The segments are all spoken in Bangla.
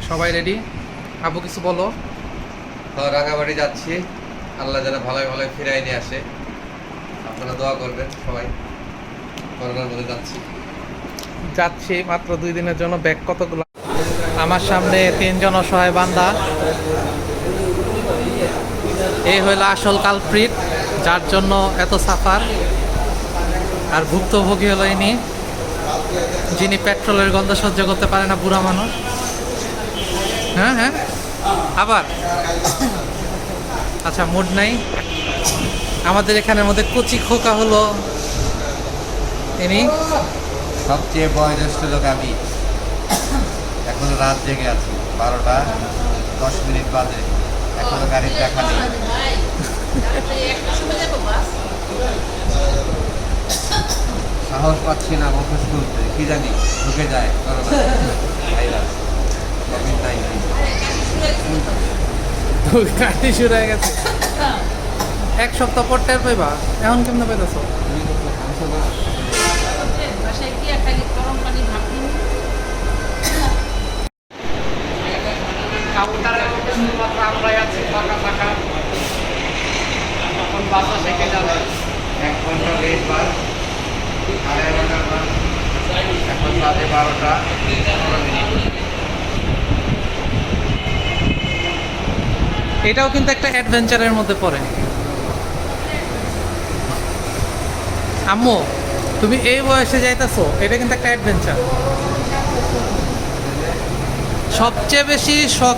সবাই রেডি? আবু কিছু বলো। তো রাঙামাটি যাচ্ছি, আল্লাহ যেন ভালোই ভালোই ফিরাই নিয়ে আসে। আপনারা দোয়া করবেন সবাই। করোনার মধ্যে যাচ্ছি মাত্র 2 দিনের জন্য। ব্যাগ কতগুলো? আমার সামনে 3 জন অসহায় বান্দা। এই হইল আসল কালপ্রিট, যার জন্য এত সাফার। আর ভুক্তভোগী হলো ইনি, যিনি পেট্রোলের গন্ধ সহ্য করতে পারে না, বুড়া মানুষ। হ্যাঁ হ্যাঁ, আবার আচ্ছা, মুড নাই। আমাদের এখানের মধ্যে কচি খোকা হলো ইনি। সবচেয়ে বয়োজ্যেষ্ঠ লোক আমি। এখনো রাত জেগে আছি, 12টা 10 মিনিট বাজে, এখনো গাড়ির দেখা নেই। সাহস পাচ্ছি না মুখোশ খুলতে, কি জানি ঢুকে যায় করোনা ভাইরাস, কোভিড-19। কাটি শুরু হয়ে গেছে। 1 সপ্তাহ পর টের পাইবা, এখন কেমনে পাইতেছ? কাউন্টারের মধ্যে শুধুমাত্র আমরাই আছি, ফাঁকা ফাঁকা। এখন বাসা শেখে যাবে। 1 ঘন্টা লেট বাস, 11:30টার বাস, এখন বাজে 12টা 15 মিনিট। এটাও কিন্তু একটা অ্যাডভেঞ্চারের মধ্যে পড়ে। আম্মু, তুমি এই বয়সে যাইতেছো, এটা কিন্তু একটা অ্যাডভেঞ্চার। সবচেয়ে বেশি শখ।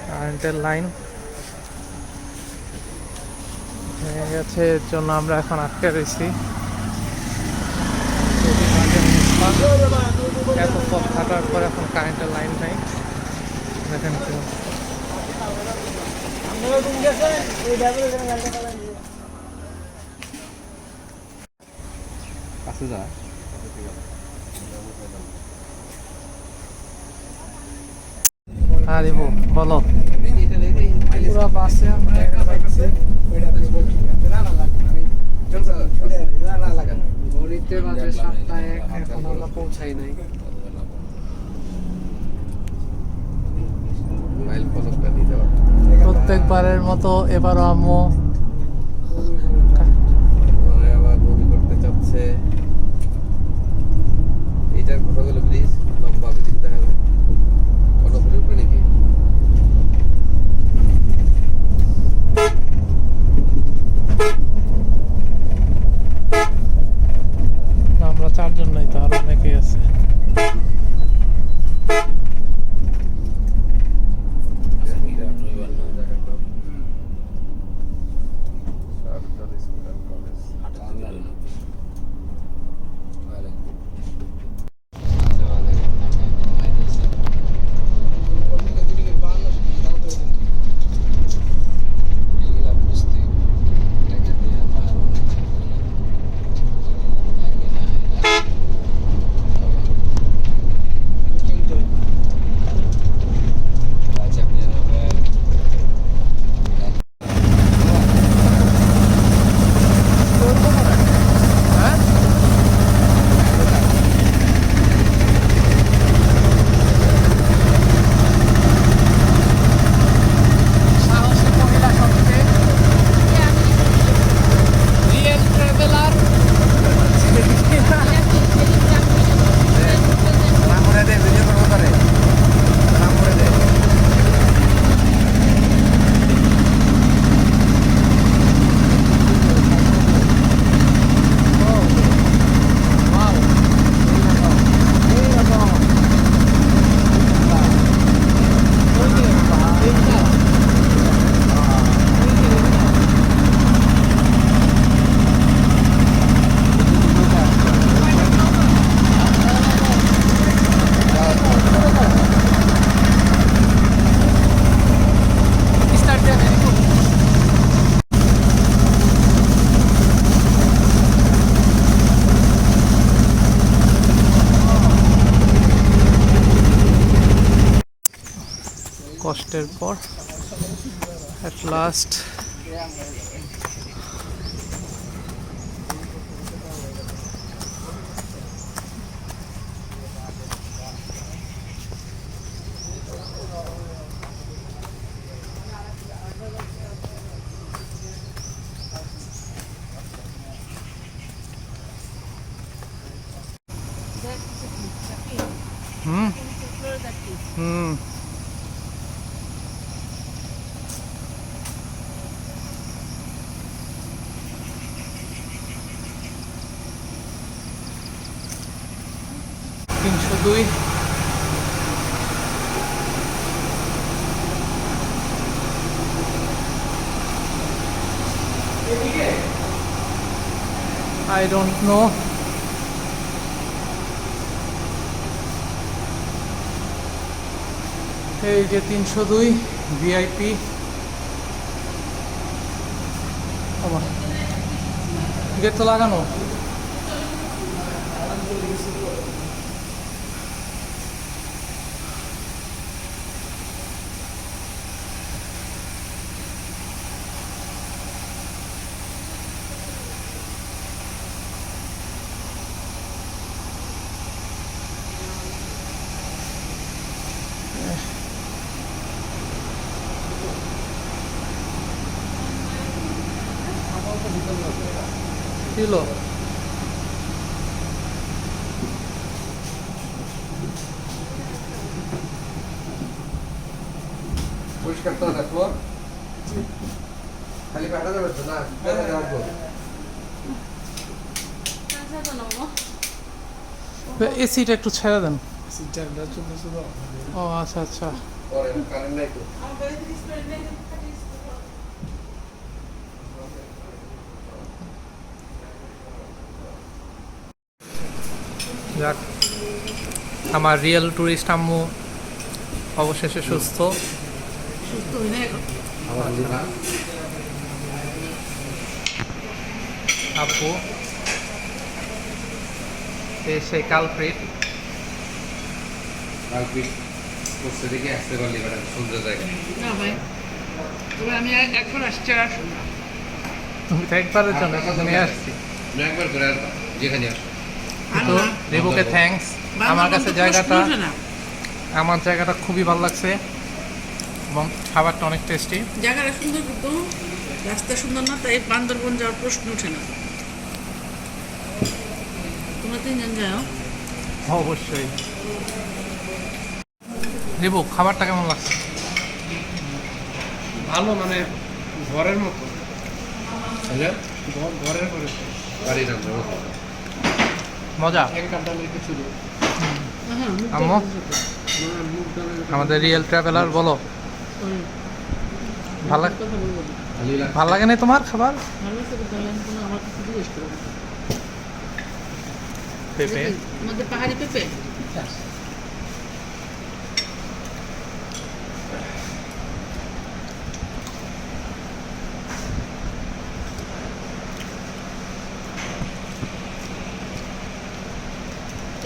কারেন্টের লাইন ভেঙে গেছে, এর জন্য আমরা এখন আটকে রয়েছি। এত পথ হাঁটার পর এখন কারেন্টের লাইন নাই। দেখেন কাছে যা। আরে বলো। পুরো বাসে আমরা পাইছি গণিতে বাজে 7টা 1, এখন আমরা পৌঁছাই নাই। মোবাইল ফলকটা নিতে পারো। প্রত্যেকবারের মতো এবারও আম্মু আবার বমি করতে চাচ্ছে। এইটার কথা বলে প্লিজ, লম্বা বিদিকে দেখা যায়। অটো করে উঠবে নাকি? আমরা 4 জন নাই তো, আরো অনেকেই আছে। কষ্টের পর at last হুম হুম তিনশো দুই I don't know. এই যে 302 ভিআইপি গেট তো লাগানো। কি হলো? পরিষ্কার তো দেখো, খালি পাঠা যাবে তো না, রাখবো। এসিটা একটু ছেড়ে দেন। সিস্টেমটা চলতেছে তো ও আচ্ছা আচ্ছা। পরে কারেন্ট নাই তো। যাক, আমার রিয়েল ট্যুরিস্ট আম্মু অবশেষে সুস্থ। আব্বু সেই কালপ্রিট কালপিট করছে দেখে আসতে পারলি বেটা, সুন্দর জায়গা। না ভাই, তবে আমি একবার আসছি আর আসুন না। তুমি তো একবারের জন্য নিয়ে আসছি। আমি একবার করে আসবো যেখানে আসবো। তো রিবুকে থ্যাঙ্কস। আমার কাছে জায়গাটা, আমার জায়গাটা খুবই ভালো লাগছে এবং খাবারটা অনেক টেস্টি। জায়গাটা সুন্দর কিন্তু রাস্তা সুন্দর না, তাই বান্দরবন যাওয়ার প্রশ্ন ওঠে না। তোমরা তিনজন যাও। অবশ্যই। রিবু, খাবারটা কেমন লাগছে? ভালো, মানে ঘরের মতো, হ্যাঁ, ঘরের করে বাড়ি রান্না মজা। এক কাটা লেগে ছিল। হ্যাঁ, আম্মু, আমাদের রিয়েল ট্রাভেলার বলো, ভালো কথা বলবো না। ভালো লাগে না তোমার খাবার? ভালো লাগছে কিন্তু আমি কোনো আমার কাছে জিজ্ঞেস করো না। পেঁপে আমাদের পাহাড়ি পেঁপে।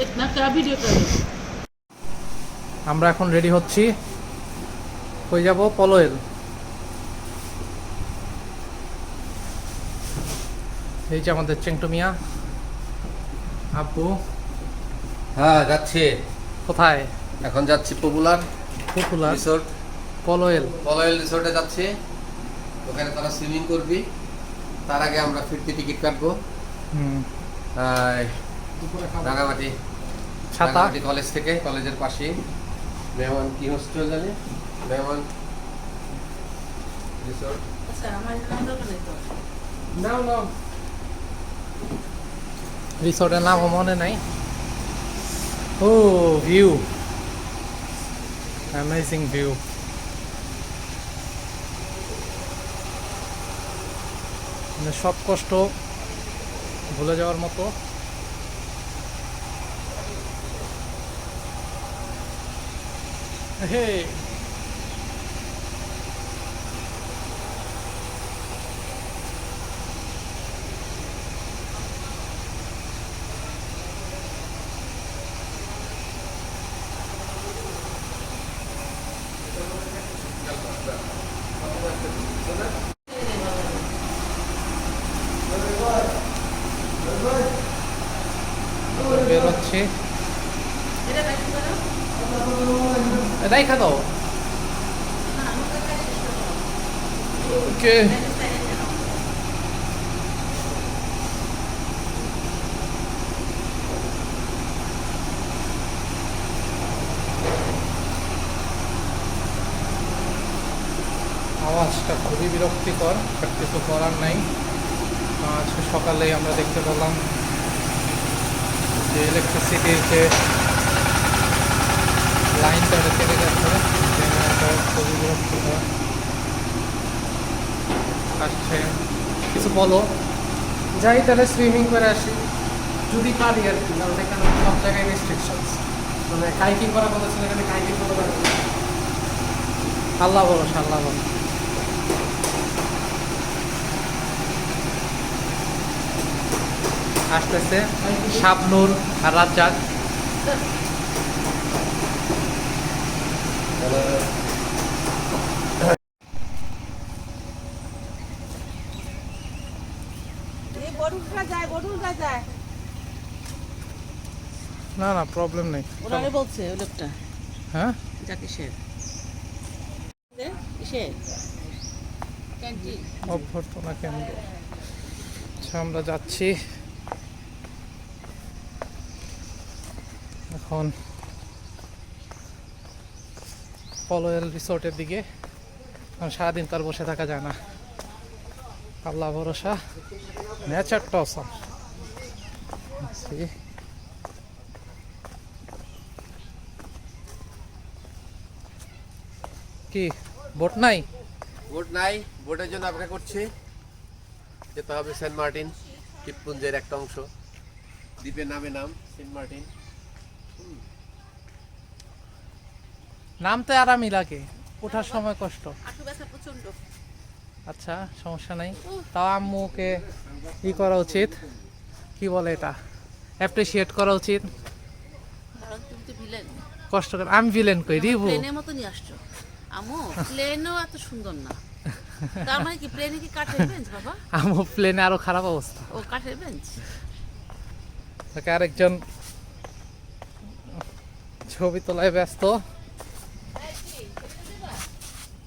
इतना क्या वीडियो कर रहे हो? আমরা এখন রেডি হচ্ছি, কই যাব? পলোয়েল। এই যে আমাদের চেংটু মিয়া আব্বু। হ্যাঁ যাচ্ছি, কোথায়? এখন যাচ্ছি popular popular resort, Polwel. Polwel রিসোর্টে যাচ্ছি। ওখানে তারা সুইমিং করবি, তার আগে আমরা ফিরতি টিকিট কাটবো। হুম, রাঙামাটি ছাতা। রাঙামাটি কলেজ থেকে, কলেজের পাশেই মেহমান কি হোস্টেল জানি, মেহমান রিসোর্ট। अच्छा हमारे नाम दो नहीं तो নাও নাও, রিসোর্টের নামও মনে নাই। ও ভিউ, অ্যামেজিং ভিউ। মানে সব কষ্ট ভুলে যাওয়ার মতো। হে, বেরোচ্ছি, দেখা দাও। ওকে, আওয়াজটা খুবই বিরক্তিকর, বাট কিছু করার নাই। আজকে সকালেই আমরা দেখতে পেলাম যে ইলেকট্রিসিটির যে লাইনটা কেটে যাচ্ছে, এটা খুবই বিরক্তিকর। আসছে, কিছু বলো। যাই তাহলে সুইমিং করে আসি যদি পারি আর কি, কারণ এখানে সব জায়গায় রেস্ট্রিকশনস, মানে কাইকিং করা কথা ছিল, এখানে কাইকিং করতে পারবো না। আল্লাহ ভরসা, আল্লাহ ভরসা। আসতেছে শাবনূর আর রাজ্জাক। না না, প্রবলেম নেই। ওনারে বলছে ওই লোকটা হ্যাঁ, যাকে সে ক্যান্টিন অভ্যর্থনা কেন্দ্র। আচ্ছা, আমরা যাচ্ছি এখন পলয়েল রিসোর্টের দিকে, কারণ সারাদিন তার বসে থাকা যায় না। আল্লাহ ভরসা, নেচারটা অসাম। কি বোট নাই? বোট নাই, বোটের জন্য অপেক্ষা করছি। যেতে হবে সেন্ট মার্টিন, দ্বীপপুঞ্জের একটা অংশ। দ্বীপের নাম সেন্ট মার্টিন। নামতে আরামই লাগে, ওঠার সময় কষ্ট। হাঁটু ব্যথা প্রচন্ড। আচ্ছা, সমস্যা নাই। তাও আম্মুকে ই করা উচিত, কি বলে এটা, অ্যাপ্রিসিয়েট করা উচিত। কারণ তুমি তো ভিলেন, কষ্ট করে আমি ভিলেন কই রিভু। প্লেনের মতো নিয়ে আসছো। আমু প্লেনও এত সুন্দর না, তার মানে কি প্লেনে কি কাঠের বেঞ্চ বাবা? আম্মু প্লেনে আরো খারাপ অবস্থা। ও কাঠের বেঞ্চ। তাকে আরেকজন ছবি তোলায় ব্যস্ত।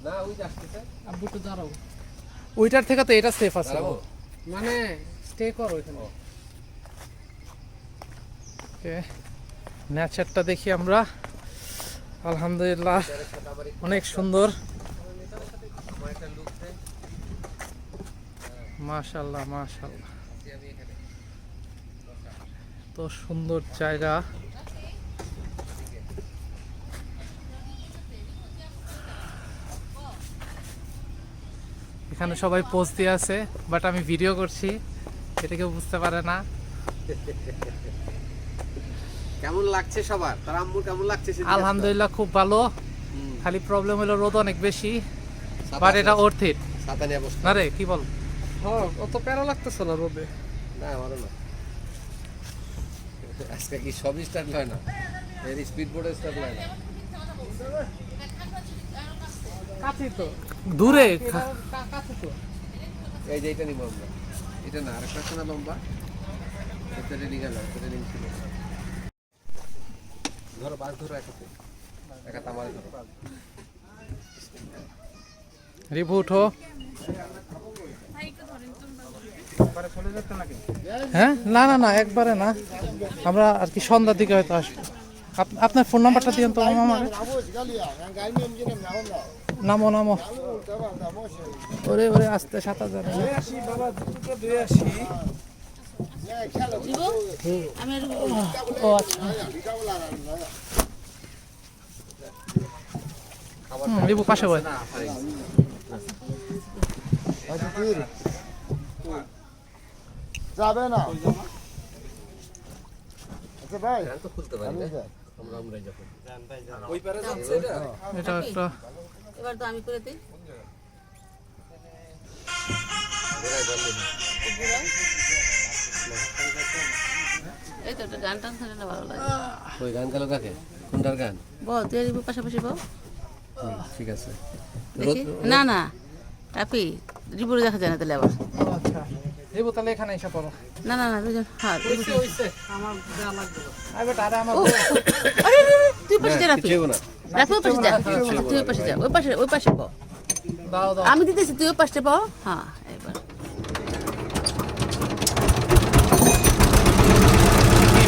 না, ওই আসতেছে। আব্বু তো দাঁড়াও, ওইটার থেকে তো এটা সেফ আছে। দাঁড়াবো? মানে স্টে করো এখানে। ওকে, নেচারটা দেখি আমরা। আলহামদুলিল্লাহ, অনেক সুন্দর। মাশাআল্লাহ মাশাআল্লাহ, তো সুন্দর জায়গা। এখানে সবাই পোজ দিয়ে আছে, বাট আমি ভিডিও করছি, এটা কেউ বুঝতে পারে না। কেমন লাগছে সবার? তার আম্মুর কেমন লাগছে? আলহামদুলিল্লাহ খুব ভালো, খালি প্রবলেম হলো রোদ অনেক বেশি, বাট এটা অর্থ ইট। ছাতা নিয়ে বসতে না রে, কি বল? হ্যাঁ, অত প্যারা লাগতেছে না রোদে। না, আমারও না। আজকে কি সব স্টার্ট হয় না, এর স্পিড বোর্ডে স্টার্ট হয় না। কাছে তো, দূরে কাছে তো। এই যে এটা নিব আমরা, এটা না, আরেকটা আছে না লম্বা, এটা রেডি গেল, এটা রেডি ছিল। ধরো বাস ধরো, একা তামারে ধরো। রিভু উঠো। হ্যাঁ, না না না, একবারে না, আমরা আর কি সন্ধ্যার দিকে হয়তো আসবো। আপনার ফোন নাম্বারটা দিন তো আমার। নামো নামো, ওরে ওরে, আস্তে, 7,000। আমি ও আচ্ছা, রিভু পাশে বয়। যাবে না। আচ্ছা ভাই, তো খুলতে পারি না আমরা, আমরাই যখন ওই পারে যাচ্ছে এটা একটা এবার তো আমি করে দিই। এই তো একটা গান টান শুনে না ভালো লাগে। ওই গান গেল কাকে? কোনটার গান? বল তুই রিবু পাশাপাশি বল ঠিক আছে। দেখি। না না রাফি রিপোর্ট দেখা যায় না তাহলে আবার। ও আচ্ছা, দেবো তাহলে এখানে এসে পড়ো। না না না দুজন, হ্যাঁ হইছে আমার যা লাগবে। আরে বেটা, আরে আমার আরে তুই পাশে যা রাফি, রাফি ওই পাশে যা, তুই ওই পাশে যা, ওই পাশে পাও, দাও দাও। আমি দিতেছি তুই ওই পাশে পাও। হ্যাঁ এবার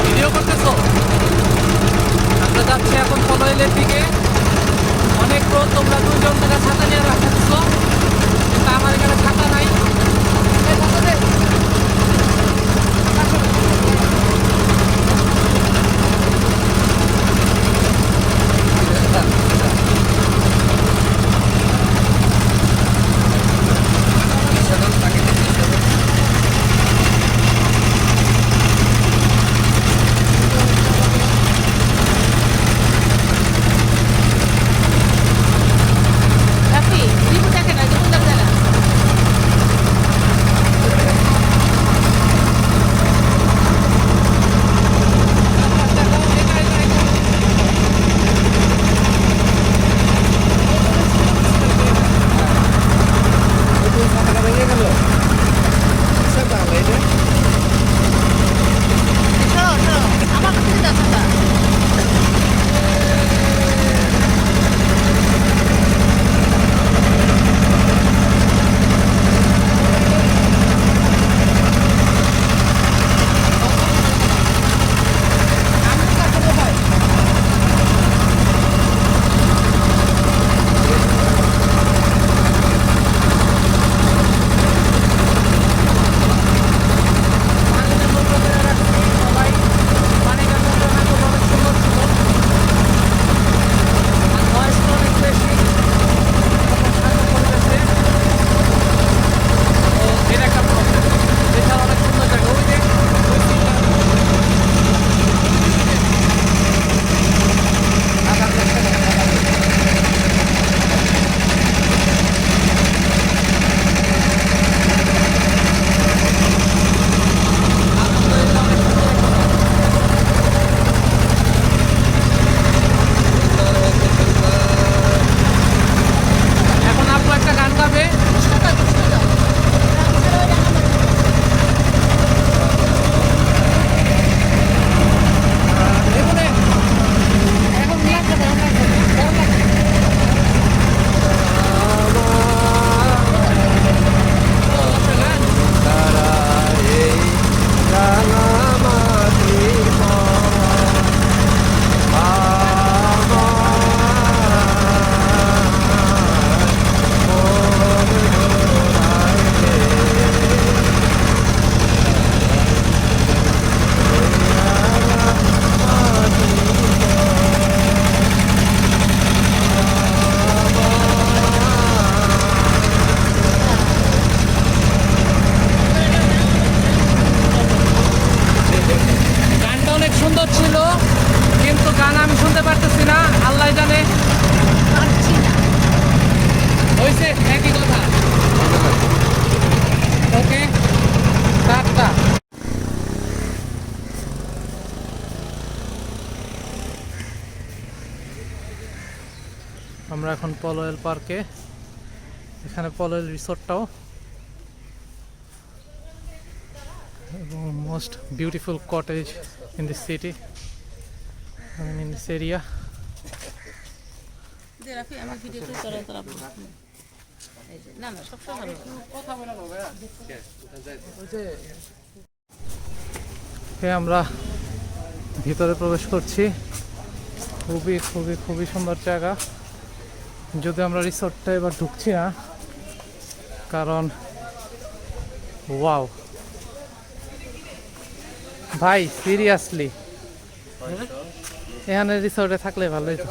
ভিডিও করতেছো? আমরা যাচ্ছি এখন পলয়েলের দিকে। অনেক রোদ, তোমরা দুজন মিলে ছাতা নিয়ে রাখছো, কিন্তু আমার এখানে ছাতা নাই। এই ছাতা দে। রাফি রিপোর্ট দেখে না, রিপোর্ট দেখা যায় না। সরো, সরো, আমার কাছে দাও ছাতা। এখন আপু একটা গান গাবে। গানটা অনেক সুন্দর ছিল, কিন্তু গান আমি শুনতে পারতেছি না, আল্লাহ জানে। হয়েছে একই কথা। Okay, tata. আমরা এখন পলয়েল পার্কে, এখানে পলয়েল রিসোর্টটাও, এবং most beautiful cottage in this city, in this area. দে রাফি, আমি ভিডিও করে তোরা তোরা এই যে, না না সবসময় ভালো। কথা বলা হবে। ওই যে আমরা ভিতরে প্রবেশ করছি। খুবই খুবই খুবই সুন্দর জায়গা। যদি আমরা রিসোর্টটা এবার ঢুকছি না, কারণ ওয়াও ভাই, সিরিয়াসলি এখানে রিসোর্টে থাকলে ভালো হতো।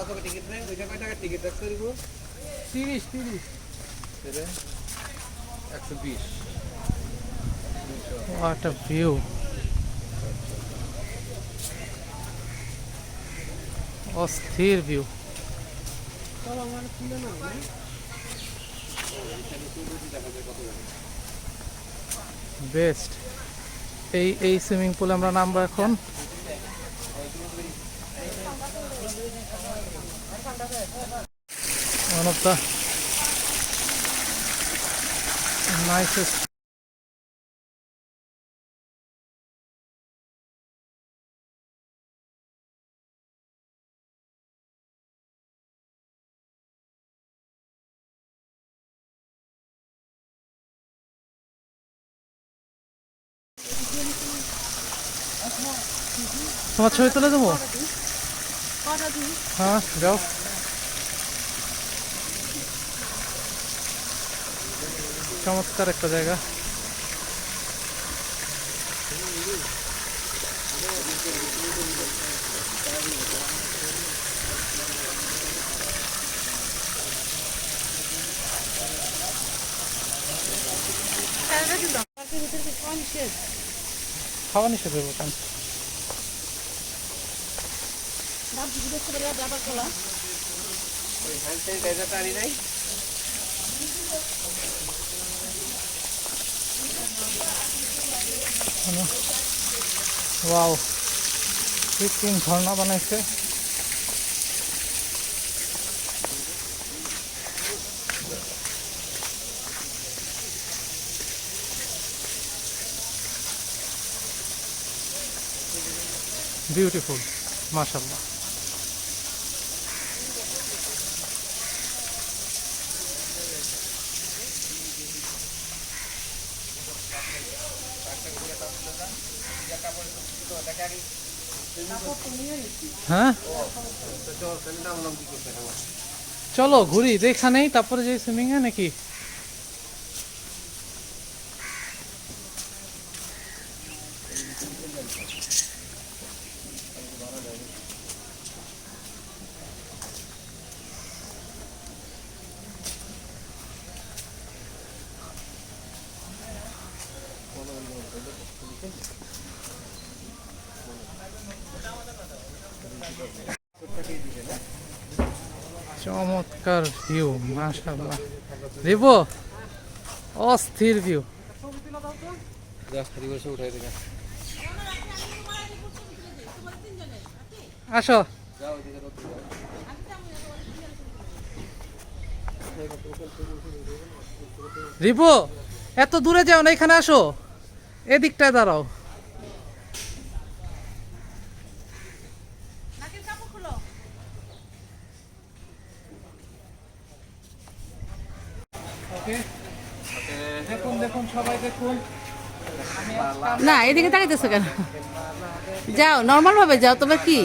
30 What a view! অস্থির ভিউ। বেস্ট। এই সুইমিং পুলে আমরা নামবো এখন। One of the Nicest. তোমার ছবি তুলে দেবো? হ্যাঁ যাও। চমৎকার একটা জায়গা। খাওয়া নিষেধ দেবো কেন? ওয়াও, কৃত্রিম ঝর্ণা বানাইছে। বিউটিফুল, মাশাআল্লাহ। হ্যাঁ চলো ঘুরি, দেখা নেই তারপরে যে সুইমিং এ নাকি। চমৎকার ভিউ, মাশাআল্লাহ। রিবো, অস্থির ভিউ। আসো। রিবো, এত দূরে যাও না, এখানে আসো, এদিকটায় দাঁড়াও। দেখুন দেখুন সবাই দেখুন। না এদিকে তাকাইতেছো কেন? যাও নর্মাল ভাবে যাও, তবে কি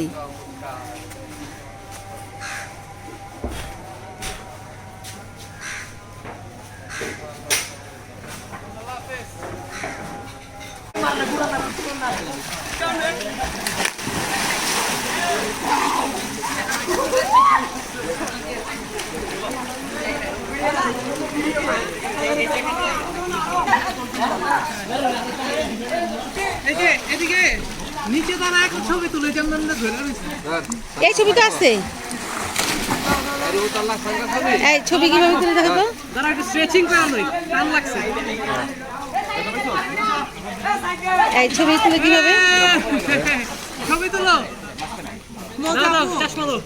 এদিকে নিচে দাঁড়া, একটা ছবি তুলে যেমন ধরে রয়েছে। এই ছবি তো আছে, এই ছবি কিভাবে তুলে দেখো তো। দাঁড়া, একটু স্ট্রেচিং করা নয়, টান লাগছে। এই ছবি তুলে কিভাবে? ছবি তুলো, মজা দাও, চশমা দাও।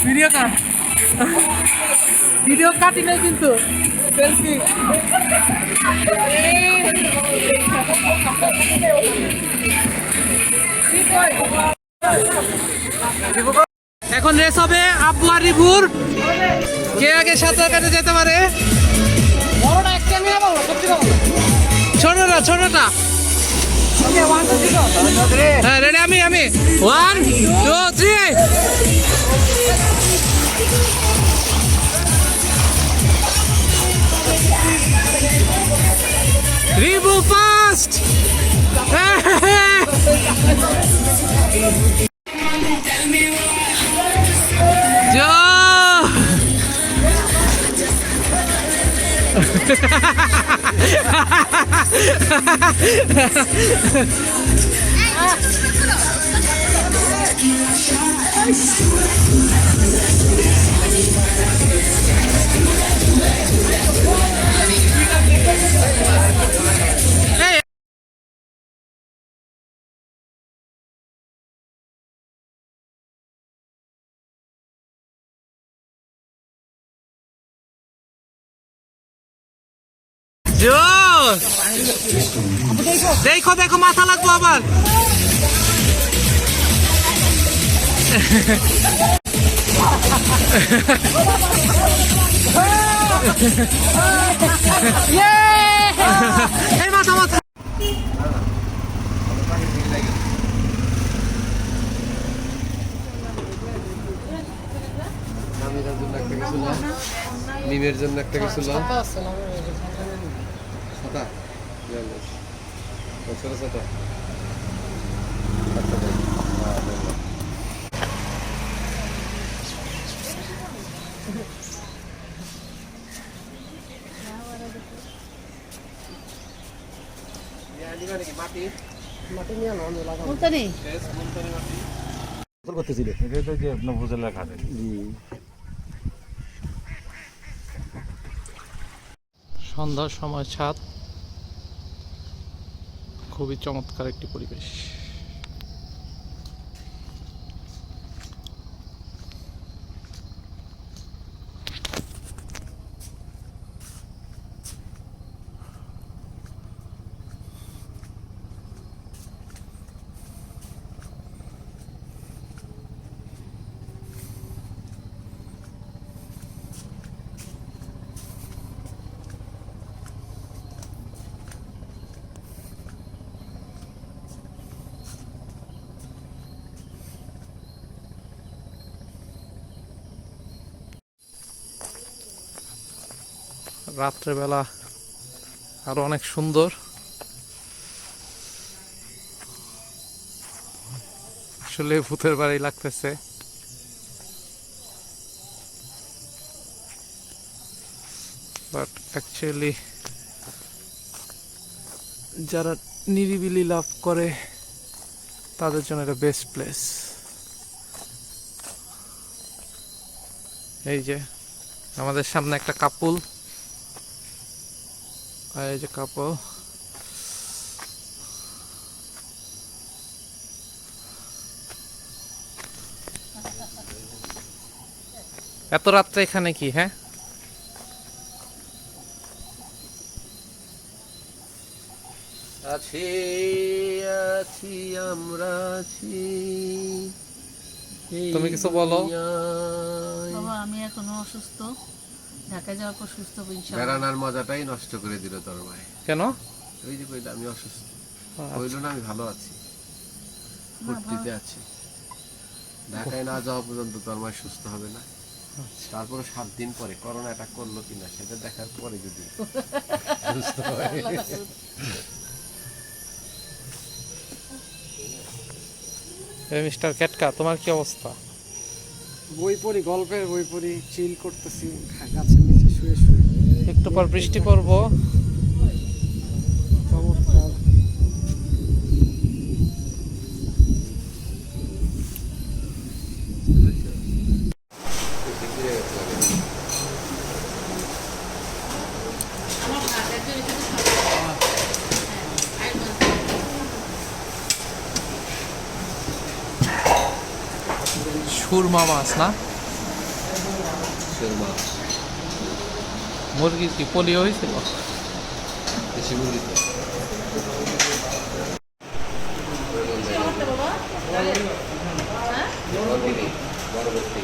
ভিডিও কাট, ভিডিও কাটি নাই কিন্তু সেলফি। এখন রেস হবে আব্বু আর রিভুর, কে আগে সাঁতার কাটে যেতে পারে। ছোটটা ছোটটা, হ্যাঁ রেডি, আমি 1 2 3। Review fast. জোস! দেখো দেখো, মাথা লাগবো আবার। এই মাথা মাথা। মিমের জন্য একটা কিছু লাও। ছাতা আছে না? ছাতা? ছোট ছাতা। মাটি নিয়ে আনো, আমি লাগাবো। মুলতানি করতেছিল এটা তো যে আপনার ভোজেলা খাটেন সন্ধ্যার সময় ছাদ, খুবই চমৎকার একটি পরিবেশ। রাত্রেবেলা আরো অনেক সুন্দর। আসলে ভূতের বাড়ি লাগতেছে। বাট অ্যাকচুয়ালি যারা নিরিবিলি লাভ করে তাদের জন্য এটা বেস্ট প্লেস। এই যে আমাদের সামনে একটা কাপুল, আর এই যে কাপল। এত রাত্রে এখানে কি? হ্যাঁ, আছি আছি আমরা আছি। তুমি কিছু বলো। বাবা আমি এখনো অসুস্থ, ঢাকায় যাওয়ার পর সুস্থ হবো ইনশাআল্লাহ। বেড়ানোর মজাটাই নষ্ট করে দিল তোর মায়। কেন? ওই যে কইলে আমি অসুস্থ, কইল না আমি ভালো আছি, ফুর্তিতে আছি। ঢাকায় না যাওয়া পর্যন্ত তোর মায় সুস্থ হবে না। তারপরে 7 দিন পরে করোনা অ্যাটাক করলো কিনা সেটা দেখার পরে যদি সুস্থ হয়। মিস্টার কেটকা, তোমার কি অবস্থা? বই পড়ি, গল্পের বই পড়ি, চিল করতেছি গাছের নিচে শুয়ে শুয়ে। একটু পর বৃষ্টি পড়বো। চমৎকার। সুরমা মাছ না? সুরমা মুরগির কি পোলিও হয়েছিল? দেশি মুরগি তো। পরবর্তী